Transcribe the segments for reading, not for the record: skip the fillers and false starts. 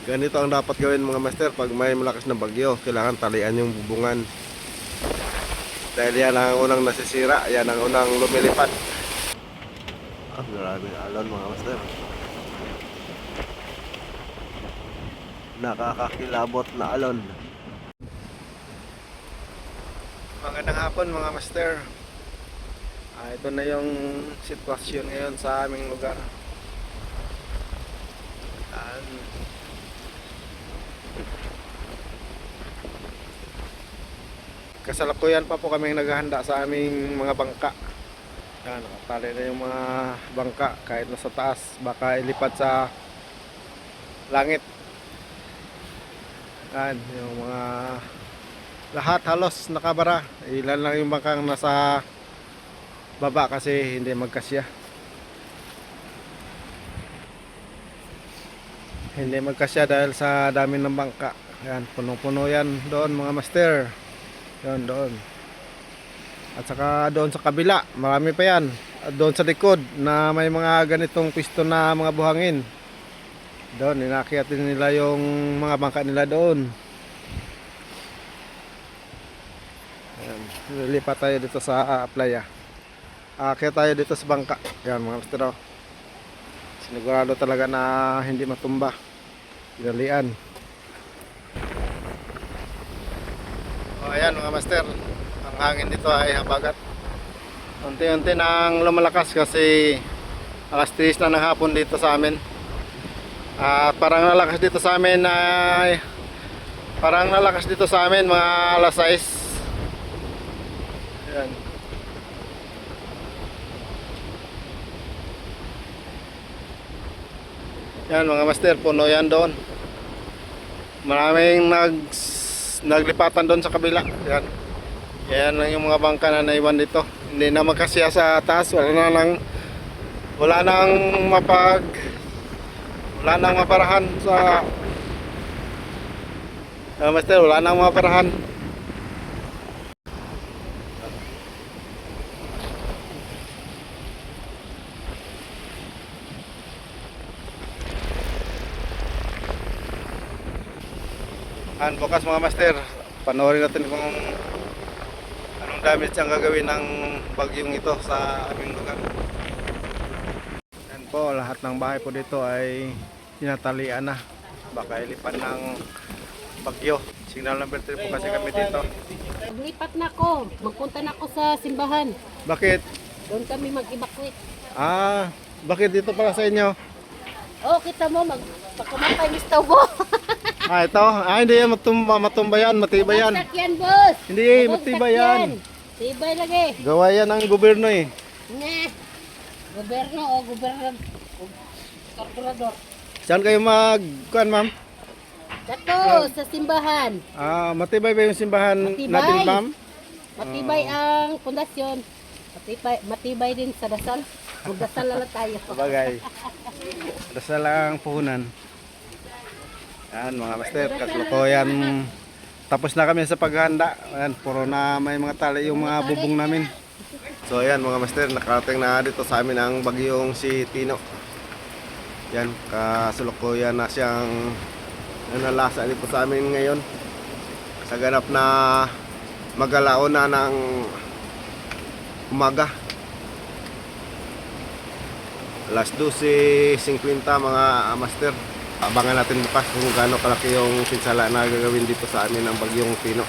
Ganito ang dapat gawin mga master pag may malakas na bagyo. Kailangan talian yung bubungan. Dahil yan ang unang nasisira, yan ang unang lumilipad. Maraming alon mga master. Nakakakilabot na alon. Magandang hapon mga master. Ito na yung sitwasyon ngayon sa aming lugar. Kasalukuyan pa po kami naghahanda sa aming mga bangka. Yan, nakatali na yung mga bangka kahit nasa taas, baka ilipad sa langit. Yan, yung mga lahat halos nakabara. Ilan lang yung bangkang nasa baba kasi hindi magkasya. Hindi magkasya dahil sa dami ng bangka. Yan, punong-puno yan doon mga master. Yan doon. At saka doon sa kabila, marami pa yan. At doon sa likod na may mga ganitong pisto na mga buhangin. Doon, inakyat din nila yung mga bangka nila doon. Ayan, lilipat tayo dito sa playa. Akyat tayo dito sa bangka. Yan mga master. Sinigurado talaga na hindi matumba. Dalian. Ayan mga master, ang hangin dito ay habagat. Unti-unti nang lumalakas kasi alas 3 na ng hapon dito sa amin. At parang nalakas dito sa amin ay mga alas 6. Ayan. Yan mga master, puno yan doon. Maraming naglipatan doon sa kabila. Yan. Yan lang yung mga bangka na naiwan dito. Hindi na magkasya sa taas. Wala nang maparahan sa master, wala nang maparahan. Bukas mga master, panoorin natin kung anong damage ang gagawin ng bagyong ito sa aming lugar. Yan po, lahat ng bahay po dito ay tinatalian na. Baka ilipan ng bagyo. Signal number 3 po kasi kami dito. Maglipat na ako. Magpunta na ako sa simbahan. Bakit? Doon kami mag-evacuate. Bakit dito pala sa inyo? Oh, kita mo, pagkamatay ni Staubo. Ito. Hindi yan matumba yan, matibay yan. Bumagsak yan, boss. Hindi, matibay yan. Tibay lagi. Gawa yan ng gobyerno eh. Nga. Gobyerno o gobyerno. Kalkulador. Saan kayo kuan ma'am? Dato, sa simbahan. Matibay ba yung simbahan natin ma'am? Matibay ang pundasyon. Matibay din sa dasal. Magdasal lang tayo. Sabagay. Dasal lang puhunan. Yan mga master, kasalukuyan. Tapos na kami sa paghahanda. Ayan, puro na may mga tali yung mga bubong namin. So ayan mga master, nakarating na dito sa amin ang bagyong si Tino. Yan, kasalukuyan na siyang nalasa dito sa amin ngayon. Sa ganap na magalaon na ng umaga. Alas 12:50 mga master. Abangan natin bukas kung gaano kalaki yung pinsala na gagawin dito sa amin ng bagyong Tino.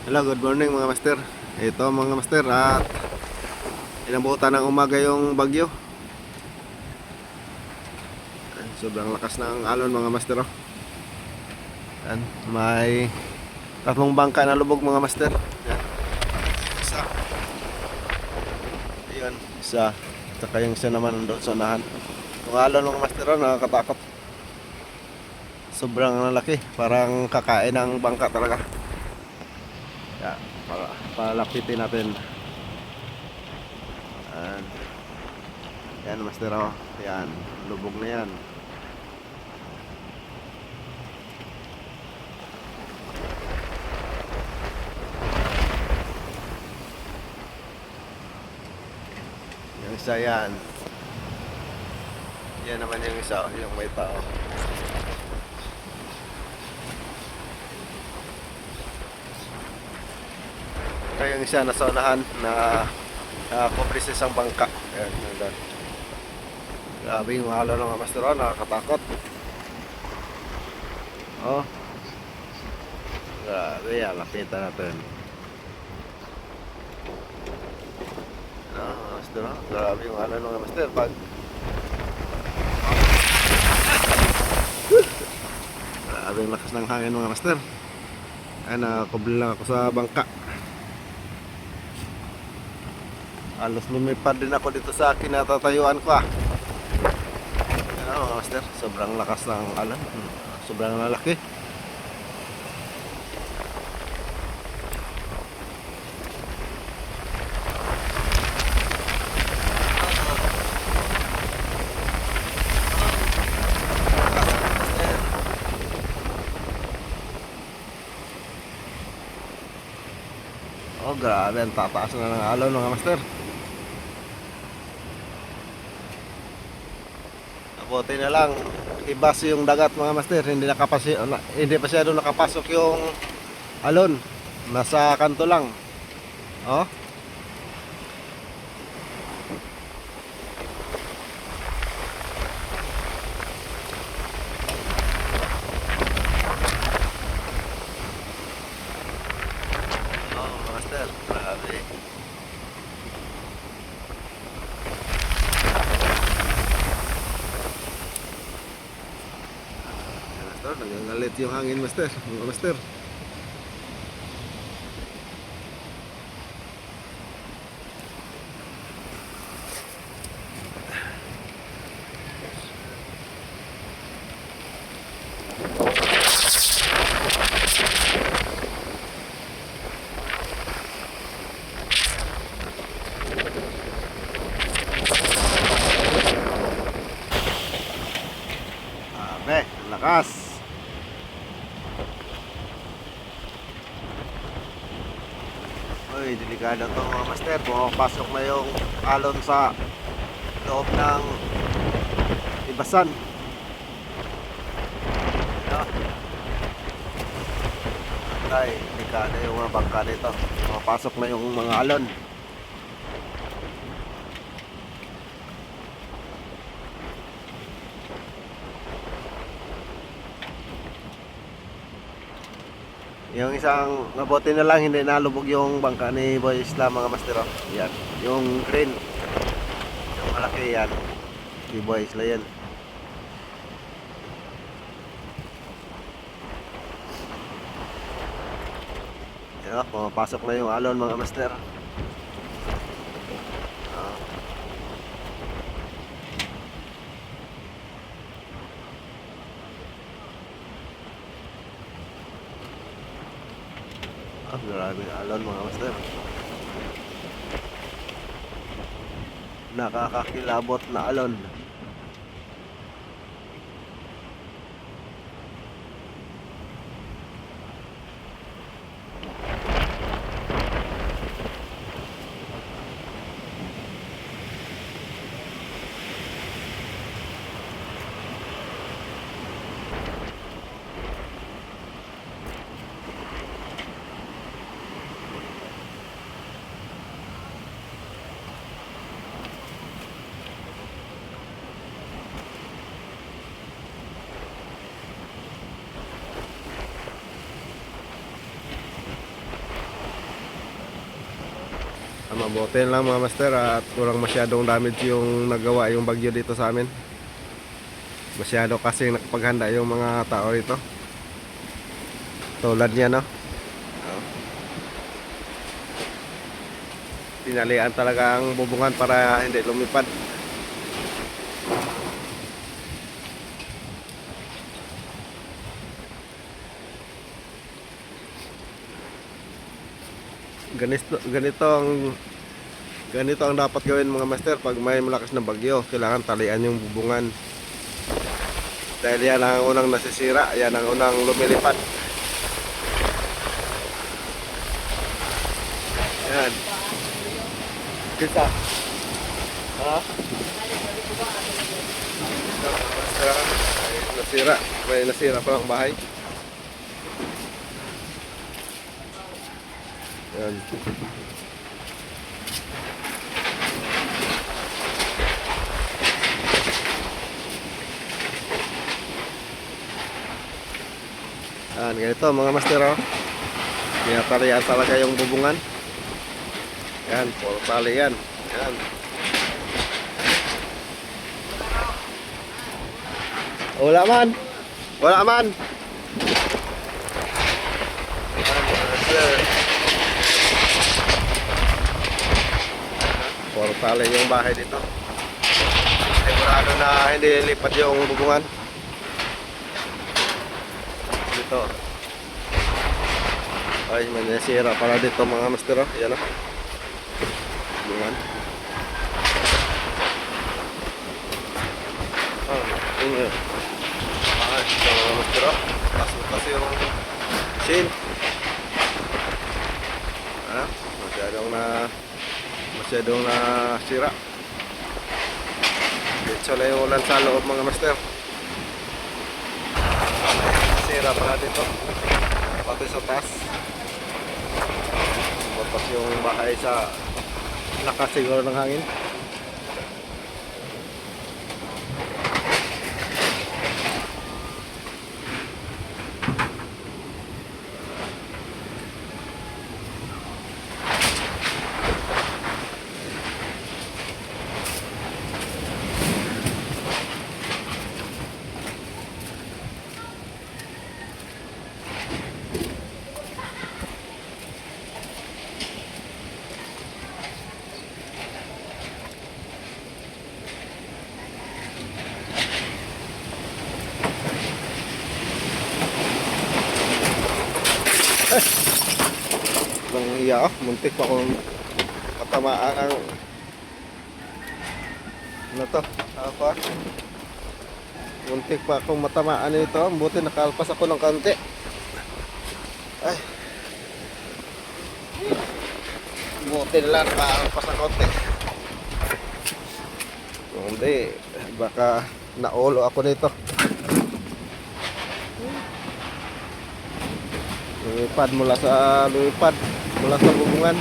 Hello, good morning mga master. Ito mga master, at inabutan ng umaga yung bagyo. Sobrang lakas ng alon mga master. Yan, may 3 bangka na lubog mga master. Yan. Isa. Ayan, isa. Saka yung isa naman doon sa unahan. Yung alon mga master, nakakatakot. Sobrang laki, parang kakain ng bangka talaga. Yan, palapitin natin. Yan master, yan, lubog na yan. Yung isa yan. Yan naman yung isa, yung may tao. Saka yung isa nasa unahan na kumpli sa isang bangka. Ayan, nandun. Grabe yung halo ng mga master, nakakatakot. Oh. Grabe, lapitan natin. Master, grabe yung halo ng mga master. Pag grabe yung lakas ng hangin mga master. Ayan, nakakubli lang ako sa bangka. Halos lumipad din ako dito sa kinatatayuan ko ah. Ayan mga master, sobrang lakas ng alon. Sobrang lalaki. Oh, grabe, ang tataas na ng alon mga master. Abuti na lang ibas yung dagat mga master, hindi masyado nakapasok yung alon. Nasa kanto lang. Oh. Grabe. Master, nagagalit yung hangin master, mga master. Grabe, ang lakas. Uy, delikado to mga master. Pumapasok na yung alon sa loob ng ibasan. Ay, delikado yung mga bangka nito. Pumapasok na yung mga alon. Yung isang mabuti na lang hindi nalubog yung bangka ni Boy Isla mga master. Yan, yung crane. Yung malaki yan. Si Boy Isla yan. Yan, pumapasok na yung alon mga master. Grabe alon mga master. Nakakakilabot na alon. Mabuti lang mga master at walang masyadong damage yung nagawa yung bagyo dito sa amin. Masyado kasi nakapaghanda yung mga tao rito. Tulad niya, no? Tinalian talaga ang bubungan para hindi lumipad. Ganito ang dapat gawin mga master pag may malakas na bagyo. Kailangan talian yung bubungan. Dahil yan ang unang nasisira, yan ang unang lumilipad. Yan. Kita. Ha? Nasira. May nasira pa ang bahay. Yan. Yan, ganito mga master, oh. Tinatalian talaga yung bubungan. Yan, puro tali yan. Yan. Wala man. Wala man. Yan, mga master. Puro tali yung bahay dito. Sigurado na hindi lipat yung bubungan. Dito. Ay, may nasira para dito mga master, oh. Yan, oh. Bubungan. Ini. Ay, ito mga master, oh. Kasi yung chain. Ano? Masyadong na sira. Dito na yung ulan sa loob mga master. Sira pala dito. Pati sa taas. Tapos yung bahay sa lakas siguro ng hangin. Nang iya, muntik pa akong matamaan ang ano to, apa? Muntik pa akong matamaan nito. Buti nakalpas ako ng kaunti. Ay. Buti na lang nakalpas ng kaunti. Hindi, baka naulo ako nito. Lumipad mula sa bubungan.